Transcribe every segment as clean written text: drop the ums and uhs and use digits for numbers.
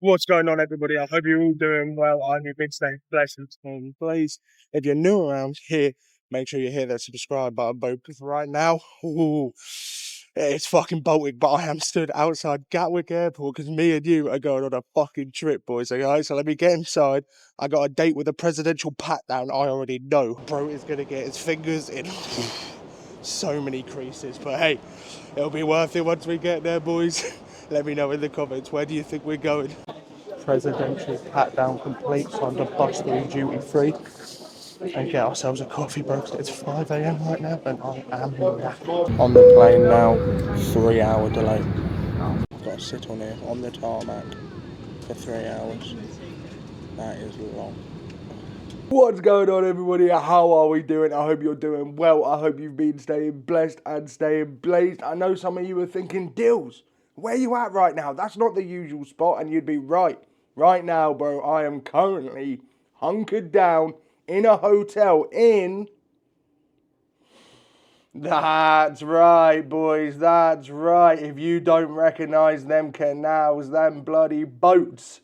What's going on, everybody? I hope you're all doing well. I'm your big snake blessings. And please, if you're new around here, make sure you hit that subscribe button, bro. Because right now, ooh, it's fucking bolting. But I am stood outside Gatwick Airport because me and you are going on a fucking trip, boys. Okay, so let me get inside. I got a date with a presidential pat down. I already know, bro is gonna get his fingers in so many creases. But hey, it'll be worth it once we get there, boys. Let me know in the comments, where do you think we're going? Presidential pat down complete, so I'm to bust through duty free and get ourselves a coffee, bro. It's 5 a.m. right now and I am knackered. On the plane now, 3 hour delay. I've got to sit on here on the tarmac for 3 hours. That is long. What's going on, everybody? How are we doing? I hope you're doing well. I hope you've been staying blessed and staying blazed. I know some of you are thinking, Dills, where you at right now? That's not the usual spot, and you'd be right. Right now, bro, I am currently hunkered down in a hotel in... That's right, boys, that's right. If you don't recognise them canals, them bloody boats,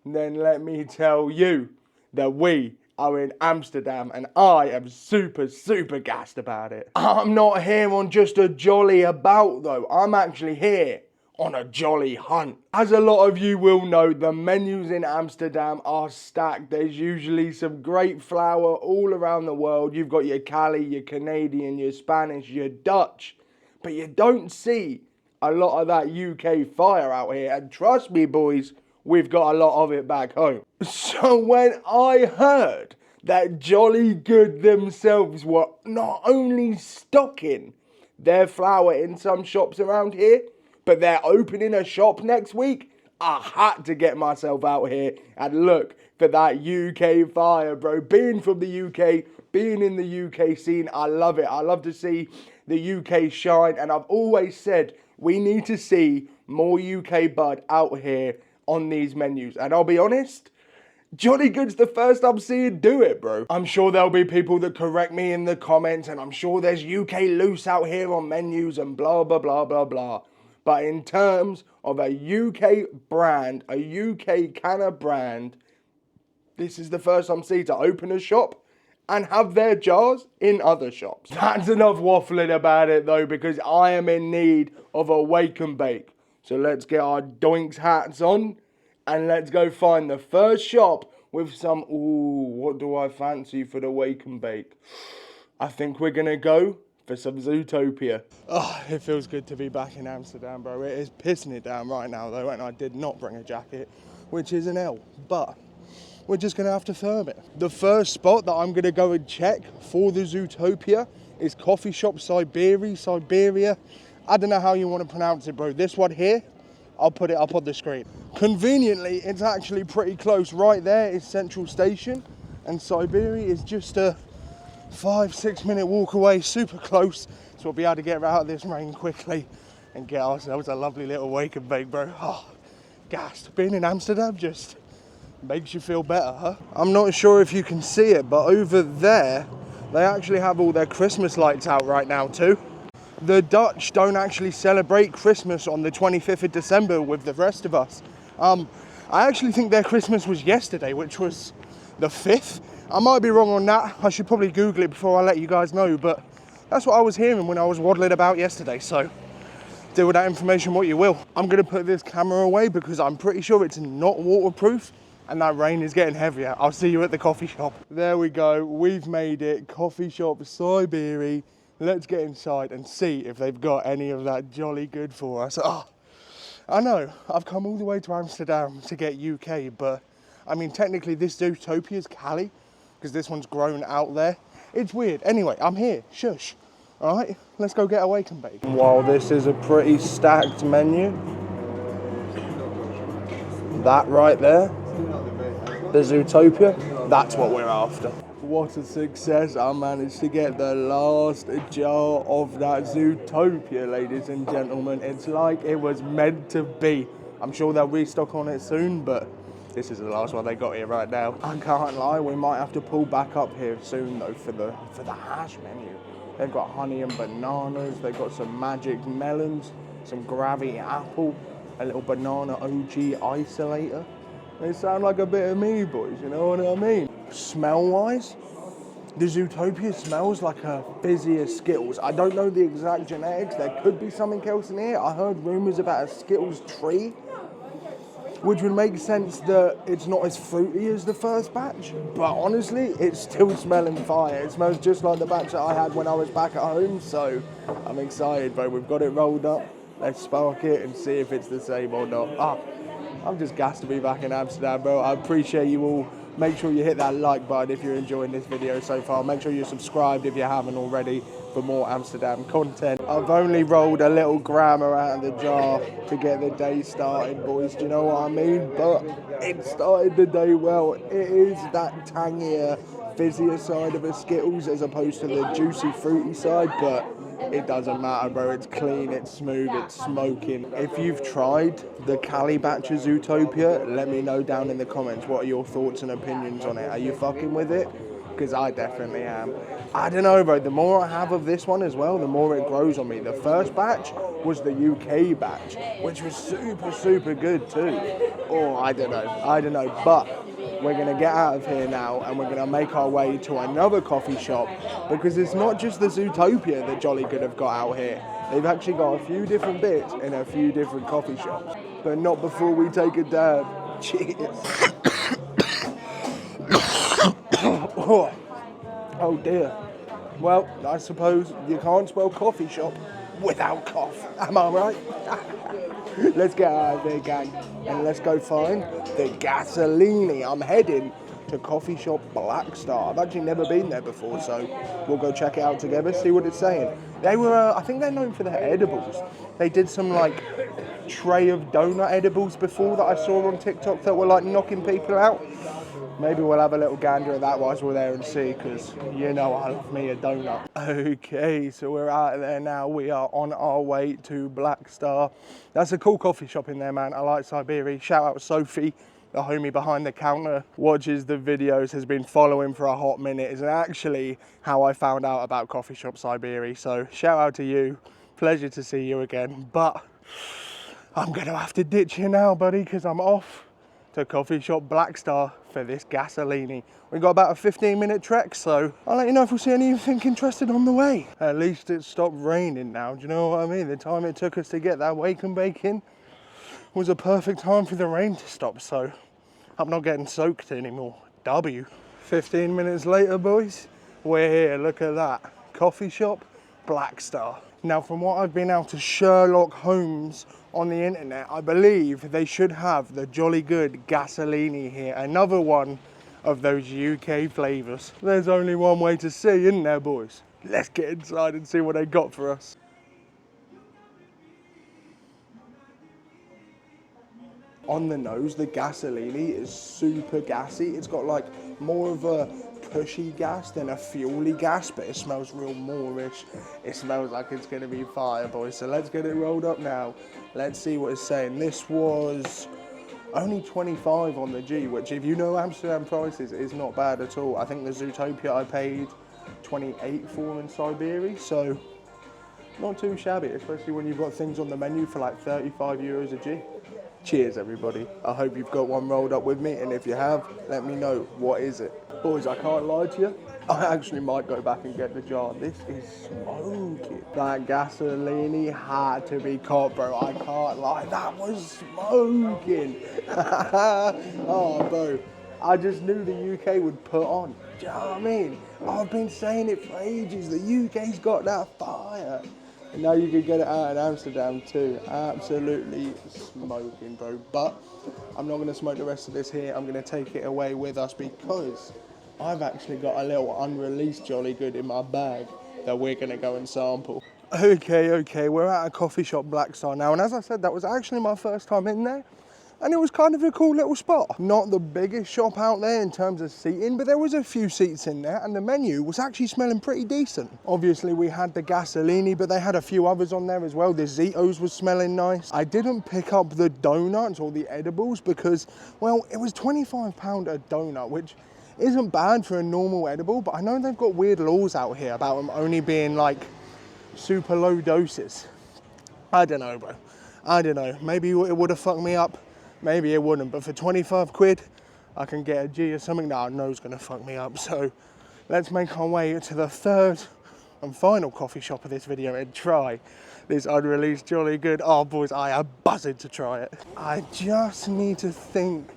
then let me tell you that we are in Amsterdam and I am super gassed about it. I'm not here on just a jolly about though. I'm actually here on a jolly hunt. As a lot of you will know, the menus in Amsterdam are stacked. There's usually some great flour all around the world. You've got your Cali, your Canadian, your Spanish, your Dutch, but you don't see a lot of that UK fire out here. And trust me, boys, we've got a lot of it back home. So when I heard that Jolly Good themselves were not only stocking their flour in some shops around here, but they're opening a shop next week, I had to get myself out here and look for that UK fire, bro. Being from the UK, being in the UK scene, I love it. I love to see the UK shine, and I've always said we need to see more UK bud out here on these menus. And I'll be honest, Johnny Good's the first I'm seeing do it, bro. I'm sure there'll be people that correct me in the comments, and I'm sure there's UK loose out here on menus and blah, blah, blah, blah, blah. But in terms of a UK brand, a UK canner brand, this is the first I'm seeing to open a shop and have their jars in other shops. That's enough waffling about it though, because I am in need of a wake and bake. So let's get our doinks hats on and let's go find the first shop with some, ooh, what do I fancy for the wake and bake? I think we're gonna go for some Zootopia. Oh, it feels good to be back in Amsterdam, bro. It is pissing it down right now though, and I did not bring a jacket, which is an L, but we're just gonna have to firm it. The first spot that I'm gonna go and check for the Zootopia is coffee shop Siberia. I don't know how you want to pronounce it, bro. This one here, I'll put it up on the screen. Conveniently, it's actually pretty close. Right there is Central Station, and Siberia is just a 5-6 minute walk away, super close. So we'll be able to get out of this rain quickly and get ourselves a lovely little wake and bake, bro. Oh, gassed. Being in Amsterdam just makes you feel better, huh? I'm not sure if you can see it, but over there, they actually have all their Christmas lights out right now too. The Dutch don't actually celebrate Christmas on the 25th of December with the rest of us. I actually think their Christmas was yesterday, which was the 5th. I might be wrong on that. I should probably Google it before I let you guys know, but that's what I was hearing when I was waddling about yesterday, so do with that information what you will. I'm gonna put this camera away because I'm pretty sure it's not waterproof and that rain is getting heavier. I'll see you at the coffee shop. There we go, we've made it. Coffee shop Siberia. Let's get inside and see if they've got any of that Jolly Good for us. Oh, I know, I've come all the way to Amsterdam to get UK, but I mean, technically this Zootopia is Cali, because this one's grown out there. It's weird. Anyway, I'm here, shush. All right, let's go get a wake and bake. While this is a pretty stacked menu, that right there, the Zootopia, that's what we're after. What a success. I managed to get the last jar of that Zootopia, ladies and gentlemen. It's like it was meant to be. I'm sure they'll restock on it soon, but this is the last one they got here right now. I can't lie, we might have to pull back up here soon though for the hash menu. They've got honey and bananas, they've got some magic melons, some gravy apple. a little banana OG isolator. They sound like a bit of me, boys, you know what I mean? Smell-wise, the Zootopia smells like a fizzier Skittles. I don't know the exact genetics. There could be something else in here. I heard rumours about a Skittles tree, which would make sense that it's not as fruity as the first batch. But honestly, it's still smelling fire. It smells just like the batch that I had when I was back at home. So I'm excited, bro. We've got it rolled up. Let's spark it and see if it's the same or not. I'm just gassed to be back in Amsterdam, bro. I appreciate you all. Make sure you hit that like button if you're enjoying this video so far. Make sure you're subscribed if you haven't already for more Amsterdam content. I've only rolled a little grammer out of the jar to get the day started, boys. Do you know what I mean? But it started the day well. It is that tangier, fizzier side of a Skittles as opposed to the juicy, fruity side, but it doesn't matter, bro. It's clean, it's smooth, it's smoking. If you've tried the Cali batch of Zootopia, let me know down in the comments. What are your thoughts and opinions on it? Are you fucking with it? Because I definitely am. I don't know, bro. The more I have of this one as well, the more it grows on me. The first batch was the UK batch, which was super, super good too. Oh, I don't know. But we're going to get out of here now and we're going to make our way to another coffee shop, because it's not just the Zootopia that Jolly Good have got out here. They've actually got a few different bits in a few different coffee shops. But not before we take a dab. Cheers. Oh dear. Well, I suppose you can't spell coffee shop without cough. Am I right? Let's get out of there, gang, and let's go find the Gasolini. I'm heading to coffee shop Blackstar. I've actually never been there before, so we'll go check it out together, see what it's saying. They were, I think they're known for their edibles. They did some like tray of donut edibles before that I saw on TikTok that were like knocking people out. Maybe we'll have a little gander at that whilst we're there and see, because you know I love me a donut. Okay, so we're out of there now. We are on our way to Blackstar. That's a cool coffee shop in there, man. I like Siberia. Shout out Sophie, the homie behind the counter, watches the videos, has been following for a hot minute. Is actually how I found out about coffee shop Siberia. So shout out to you. Pleasure to see you again. But I'm going to have to ditch you now, buddy, because I'm off to coffee shop Blackstar for this Gasolini. We've got about a 15-minute trek, so I'll let you know if we see anything interesting on the way. At least it stopped raining now, do you know what I mean? The time it took us to get that wake and bake in was a perfect time for the rain to stop, so I'm not getting soaked anymore. W. 15 minutes later, boys, we're here. Look at that. Coffee shop Blackstar. Now, from what I've been able to Sherlock Holmes on the internet, I believe they should have the Jolly Good Gasolini here. Another one of those UK flavours. There's only one way to see, isn't there, boys? Let's get inside and see what they got for us. On the nose, the Gasolini is super gassy. It's got like more of a pushy gas than a fuely gas, but it smells real moorish. It smells like it's gonna be fire, boys. So let's get it rolled up now. Let's see what it's saying. This was only 25 on the G, which if you know Amsterdam prices is not bad at all. I think the Zootopia I paid 28 for in Siberia, so not too shabby, especially when you've got things on the menu for like 35 euros a G. Cheers, everybody. I hope you've got one rolled up with me, and if you have, let me know. What is it? Boys, I can't lie to you. I actually might go back and get the jar. This is smoking. That Gasolini had to be caught, bro. I can't lie. That was smoking. Oh, bro. I just knew the UK would put on. Do you know what I mean? I've been saying it for ages. The UK's got that fire. And now you can get it out in Amsterdam too. Absolutely smoking, bro. But I'm not going to smoke the rest of this here. I'm going to take it away with us because I've actually got a little unreleased Jolly Good in my bag that we're going to go and sample. Okay, we're at a coffee shop Blackstar now. And as I said, that was actually my first time in there. And it was kind of a cool little spot. Not the biggest shop out there in terms of seating, but there was a few seats in there and the menu was actually smelling pretty decent. Obviously we had the Gasolini, but they had a few others on there as well. The Zitos was smelling nice. I didn't pick up the donuts or the edibles because, well, it was £25 a donut, which isn't bad for a normal edible, but I know they've got weird laws out here about them only being like super low doses. I don't know, bro. I don't know, maybe it would have fucked me up, maybe it wouldn't, but for 25 quid, I can get a G or something that I know is going to fuck me up. So let's make our way to the third and final coffee shop of this video and try this unreleased Jolly Good. Oh boys, I am buzzing to try it. I just need to think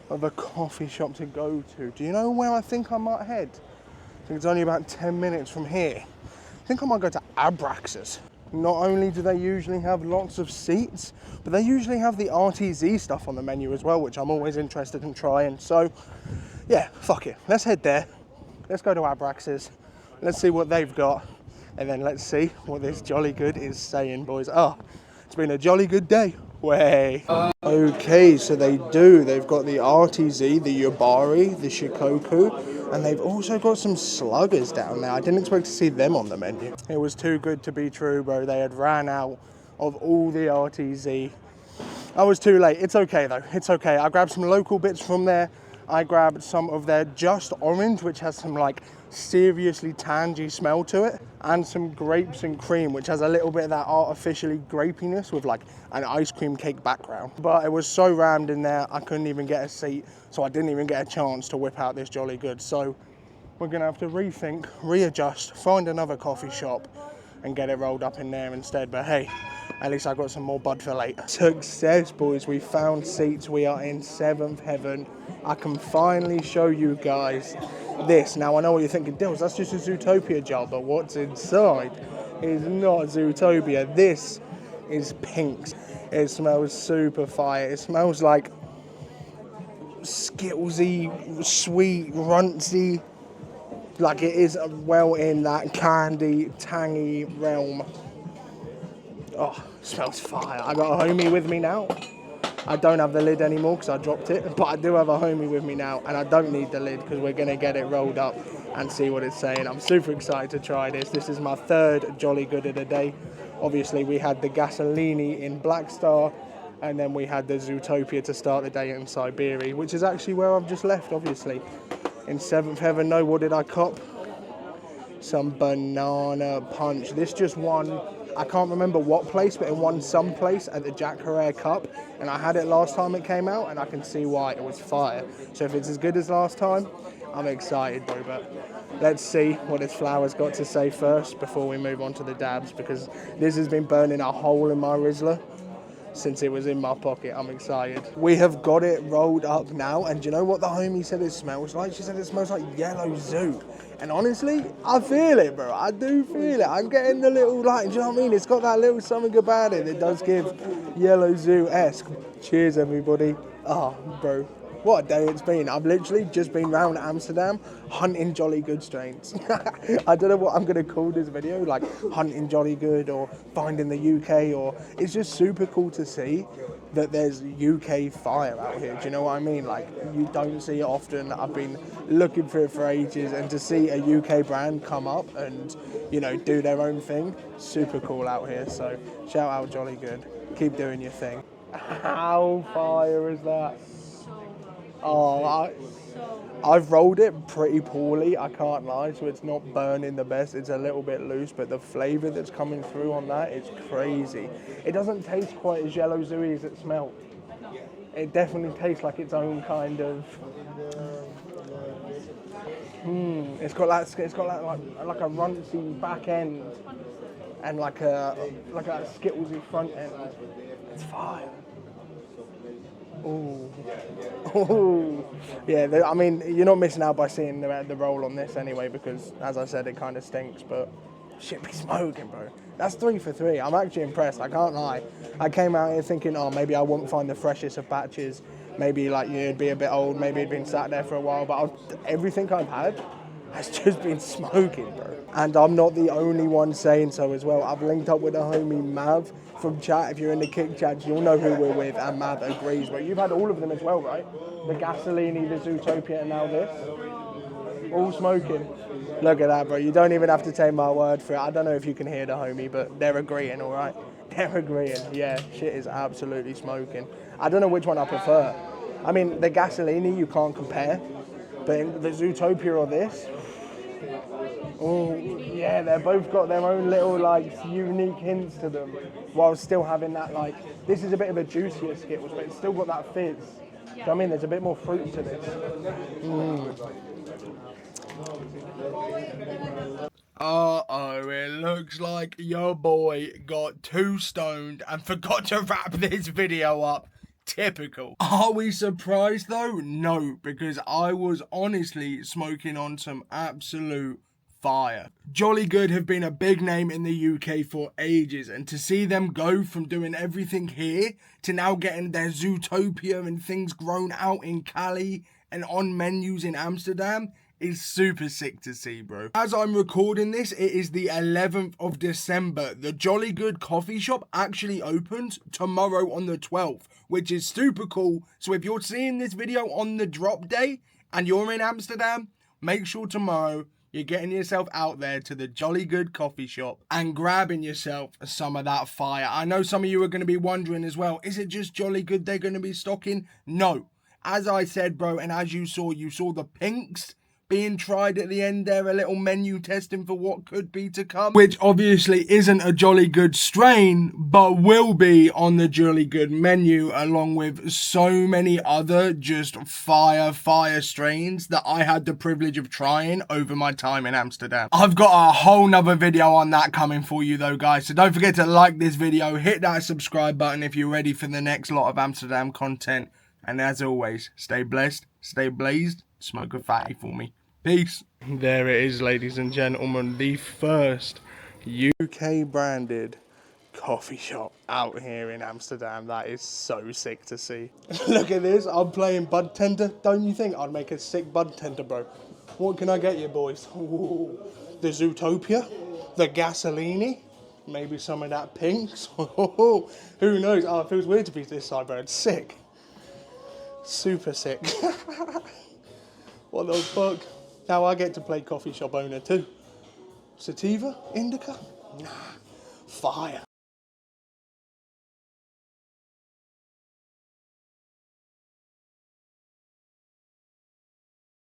of a coffee shop to go to. Do you know where I think I might head? I think it's only about 10 minutes from here. I think I might go to Abraxas. Not only do they usually have lots of seats, but they usually have the RTZ stuff on the menu as well, which I'm always interested in trying. So yeah, fuck it. Let's head there. Let's go to Abraxas. Let's see what they've got. And then let's see what this Jolly Good is saying, boys. Oh, it's been a jolly good day. Way. Okay, so they do. They've got the RTZ, the Yubari, the Shikoku, and they've also got some sluggers down there. I didn't expect to see them on the menu. It was too good to be true, bro. They had ran out of all the RTZ. I was too late. It's okay though. It's okay. I grabbed some local bits from there. I grabbed some of their Just Orange, which has some like seriously tangy smell to it, and some grapes and cream, which has a little bit of that artificially grapiness with like an ice cream cake background. But it was so rammed in there, I couldn't even get a seat, so I didn't even get a chance to whip out this Jolly Good. So we're gonna have to rethink, readjust, find another coffee shop and get it rolled up in there instead. But hey, at least I got some more bud for later. Success, boys. We found seats. We are in 7th heaven. I can finally show you guys this. Now, I know what you're thinking, Dills, that's just a Zootopia jar, but what's inside is not Zootopia. This is Pink's. It smells super fire. It smells like Skittlesy, sweet, runtsy. Like it is well in that candy, tangy realm. Oh, smells fire. I got a homie with me now. I don't have the lid anymore because I dropped it, but I do have a homie with me now, and I don't need the lid because we're going to get it rolled up and see what it's saying. I'm super excited to try this. This is my third Jolly Good of the day. Obviously, we had the Gasolini in Blackstar, and then we had the Zootopia to start the day in Siberia, which is actually where I've just left, obviously. In 7th heaven, no, what did I cop? Some banana punch. This just won, I can't remember what place, but it won some place at the Jack Herrera Cup, and I had it last time it came out, and I can see why. It was fire. So if it's as good as last time, I'm excited, bro. But let's see what this flower's got to say first before we move on to the dabs, because this has been burning a hole in my Rizzler since it was in my pocket. I'm excited. We have got it rolled up now, and do you know what the homie said it smells like? She said it smells like yellow zoo. And honestly, I feel it, bro. I do feel it. I'm getting the little, like, do you know what I mean? It's got that little something about it that does give yellow zoo-esque. Cheers, everybody. Oh, bro. What a day it's been. I've literally just been round Amsterdam hunting Jolly Good strains. I don't know what I'm going to call this video, like hunting Jolly Good or finding the UK, or it's just super cool to see that there's UK fire out here. Do you know what I mean? Like, you don't see it often. I've been looking for it for ages, and to see a UK brand come up and, you know, do their own thing, super cool out here. So shout out Jolly Good. Keep doing your thing. How fire is that? Oh, I've rolled it pretty poorly, I can't lie, so it's not burning the best. It's a little bit loose, but the flavour that's coming through on that is crazy. It doesn't taste quite as yellow zooey as it smelled. It definitely tastes like its own kind of... It's got like a runcy back end and like a skittlesy front end. It's fire. Ooh. Yeah, I mean, you're not missing out by seeing the roll on this anyway, because, as I said, it kind of stinks, but shit be smoking, bro. That's 3 for 3. I'm actually impressed, I can't lie. I came out here thinking, oh, maybe I wouldn't find the freshest of batches, maybe, like, it'd be a bit old, maybe it'd been sat there for a while, but everything I've had has just been smoking, bro. And I'm not the only one saying so as well. I've linked up with a homie, Mav, from chat. If you're in the kick chat, you'll know who we're with, and Mav agrees. But you've had all of them as well, right? The Gasolini, the Zootopia, and now this. All smoking. Look at that, bro. You don't even have to take my word for it. I don't know if you can hear the homie, but they're agreeing, all right? They're agreeing. Yeah, shit is absolutely smoking. I don't know which one I prefer. I mean, the Gasolini, you can't compare. But the Zootopia or this, Oh, yeah, they've both got their own little, like, unique hints to them, while still having that, like, this is a bit of a juicier Skittles, but it's still got that fizz. Do you know what I mean? There's a bit more fruit to this. Uh-oh, it looks like your boy got too stoned and forgot to wrap this video up. Typical. Are we surprised though? No, because I was honestly smoking on some absolute fire. Jolly Good have been a big name in the UK for ages, and to see them go from doing everything here to now getting their Zootopia and things grown out in Cali and on menus in Amsterdam is super sick to see, bro. As I'm recording this, it is the 11th of December. The Jolly Good coffee shop actually opens tomorrow on the 12th, which is super cool. So if you're seeing this video on the drop day and you're in Amsterdam, make sure tomorrow you're getting yourself out there to the Jolly Good coffee shop and grabbing yourself some of that fire. I know some of you are going to be wondering as well, is it just Jolly Good they're going to be stocking? No. As I said, bro, and as you saw the pinks being tried at the end there, a little menu testing for what could be to come, which obviously isn't a Jolly Good strain, but will be on the Jolly Good menu, along with so many other just fire strains that I had the privilege of trying over my time in Amsterdam. I've got a whole nother video on that coming for you though, guys, so don't forget to like this video, hit that subscribe button if you're ready for the next lot of Amsterdam content, and as always, stay blessed, stay blazed, smoke a fatty for me. Peace. There it is, ladies and gentlemen, the first UK branded coffee shop out here in Amsterdam. That is so sick to see. Look at this, I'm playing bud tender. Don't you think I'd make a sick bud tender, bro? What can I get you, boys? Ooh, the Zootopia, the Gasolini, maybe some of that pinks. Who knows? Oh, it feels weird to be this side, bro. It's sick. Super sick. What the fuck? Now I get to play coffee shop owner too. Sativa? Indica? Nah. Fire.